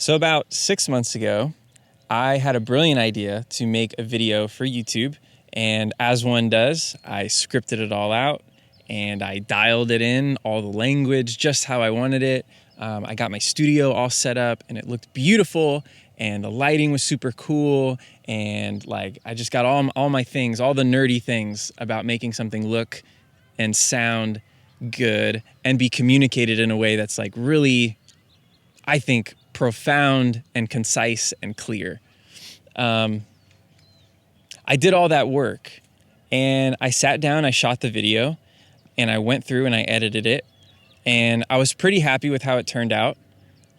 So about 6 months ago, I had a brilliant idea to make a video for YouTube. And as one does, I scripted it all out and I dialed it in, all the language, just how I wanted it. I got my studio all set up and it looked beautiful and the lighting was super cool. And like, I just got all my things, all the nerdy things about making something look and sound good and be communicated in a way that's like really, I think, profound and concise and clear. I did all that work and I sat down, I shot the video and I went through and I edited it and I was pretty happy with how it turned out,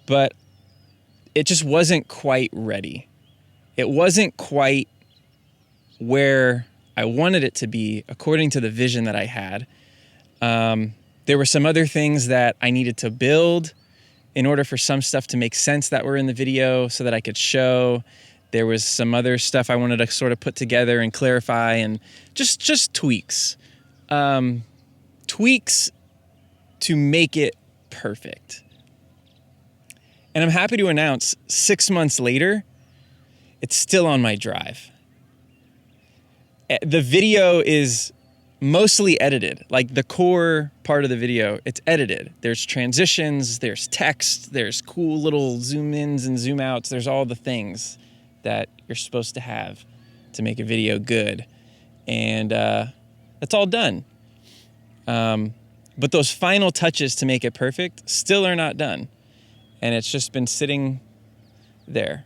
but it just wasn't quite ready. It wasn't quite where I wanted it to be according to the vision that I had. There were some other things that I needed to build in order for some stuff to make sense that were in the video so that I could show. There was some other stuff I wanted to sort of put together and clarify and just tweaks. Tweaks to make it perfect. And I'm happy to announce 6 months later, it's still on my drive. The video is mostly edited, like the core part of the video, it's edited. There's transitions, there's text, there's cool little zoom ins and zoom outs. There's all the things that you're supposed to have to make a video good. And that's all done. But those final touches to make it perfect still are not done. And it's just been sitting there,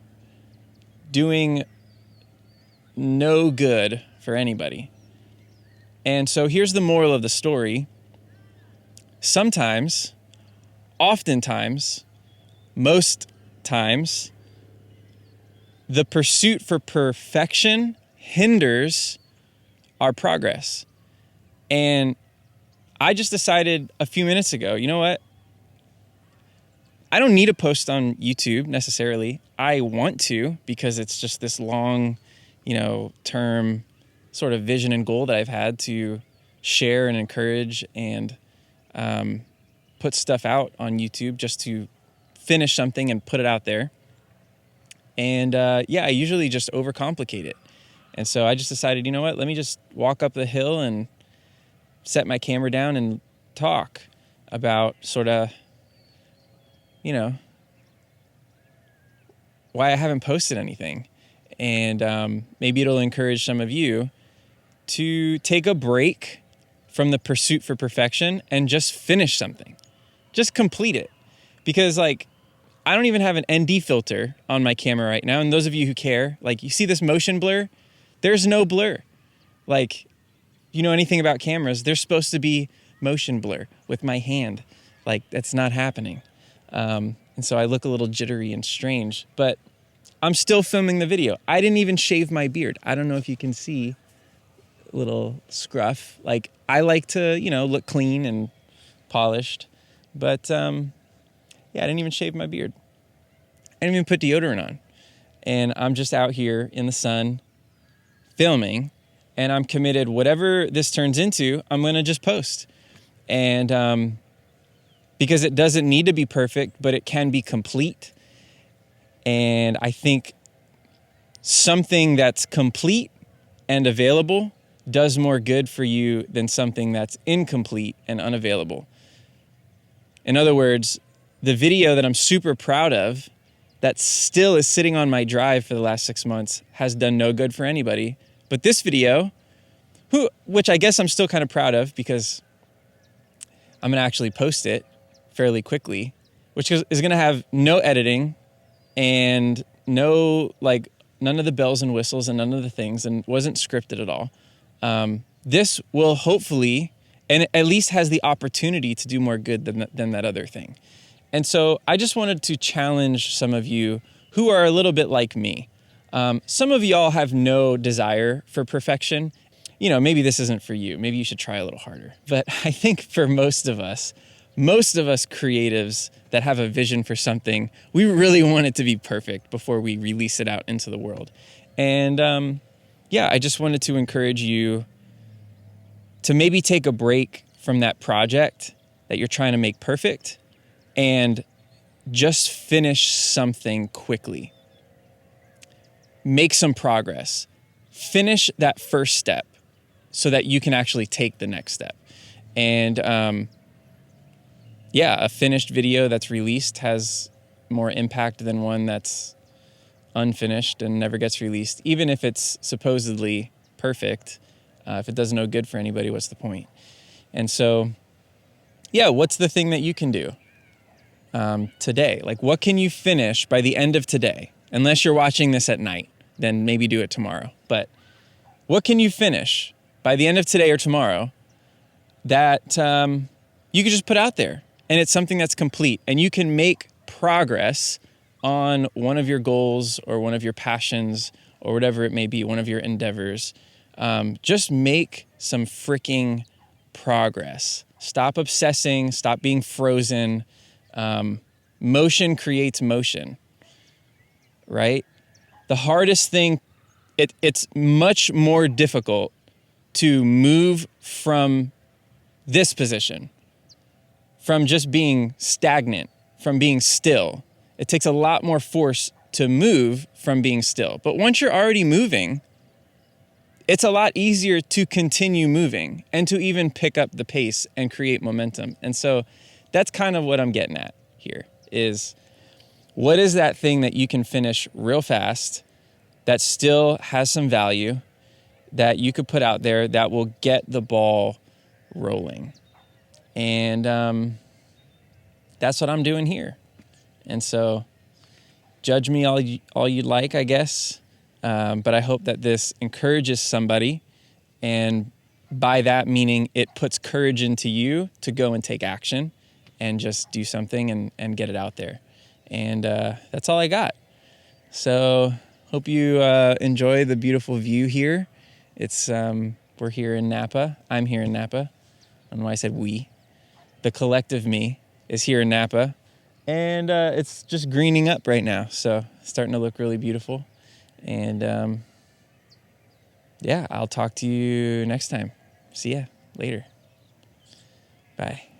doing no good for anybody. And so here's the moral of the story. Sometimes, oftentimes, most times, the pursuit for perfection hinders our progress. And I just decided a few minutes ago, you know what? I don't need a post on YouTube necessarily. I want to because it's just this long, term sort of vision and goal that I've had to share and encourage and put stuff out on YouTube just to finish something and put it out there. And I usually just overcomplicate it. And so I just decided, you know what, let me just walk up the hill and set my camera down and talk about sort of, why I haven't posted anything. And maybe it'll encourage some of you to take a break from the pursuit for perfection and just finish something. Just complete it. Because I don't even have an ND filter on my camera right now. And those of you who care, you see this motion blur? There's no blur. You know anything about cameras, there's supposed to be motion blur with my hand. That's not happening. And so I look a little jittery and strange, but I'm still filming the video. I didn't even shave my beard. I don't know if you can see a little scruff. I like to, look clean and polished, but I didn't even shave my beard. I didn't even put deodorant on. And I'm just out here in the sun filming, and I'm committed, whatever this turns into, I'm going to just post. And because it doesn't need to be perfect, but it can be complete. And I think something that's complete and available does more good for you than something that's incomplete and unavailable. In other words, the video that I'm super proud of that still is sitting on my drive for the last 6 months has done no good for anybody. But this video, which I guess I'm still kind of proud of because I'm going to actually post it fairly quickly, which is going to have no editing and no, none of the bells and whistles and none of the things, and wasn't scripted at all. This will hopefully, and at least has the opportunity to do more good than that other thing. And so I just wanted to challenge some of you who are a little bit like me. Some of y'all have no desire for perfection. Maybe this isn't for you. Maybe you should try a little harder. But I think for most of us creatives that have a vision for something, we really want it to be perfect before we release it out into the world. And I just wanted to encourage you to maybe take a break from that project that you're trying to make perfect and just finish something quickly. Make some progress. Finish that first step so that you can actually take the next step. And a finished video that's released has more impact than one that's unfinished and never gets released. Even if it's supposedly perfect, if it does no good for anybody, what's the point? And so, what's the thing that you can do today? Like, what can you finish by the end of today? Unless you're watching this at night, then maybe do it tomorrow. But what can you finish by the end of today or tomorrow that you can just put out there? And it's something that's complete. And you can make progress on one of your goals or one of your passions or whatever it may be, one of your endeavors. Just make some freaking progress. Stop obsessing. Stop being frozen. Motion creates motion, right? The hardest thing, it's much more difficult to move from this position, from just being stagnant, from being still. It takes a lot more force to move from being still. But once you're already moving, it's a lot easier to continue moving and to even pick up the pace and create momentum. And so that's kind of what I'm getting at here is, what is that thing that you can finish real fast that still has some value that you could put out there that will get the ball rolling? And that's what I'm doing here. And so judge me all you'd like, I guess. But I hope that this encourages somebody. And by that meaning, it puts courage into you to go and take action and just do something and get it out there. And that's all I got. So hope you enjoy the beautiful view here. It's we're here in Napa. I'm here in Napa. I don't know why I said we. The collective me is here in Napa. And it's just greening up right now. So it's starting to look really beautiful. And I'll talk to you next time. See ya later. Bye.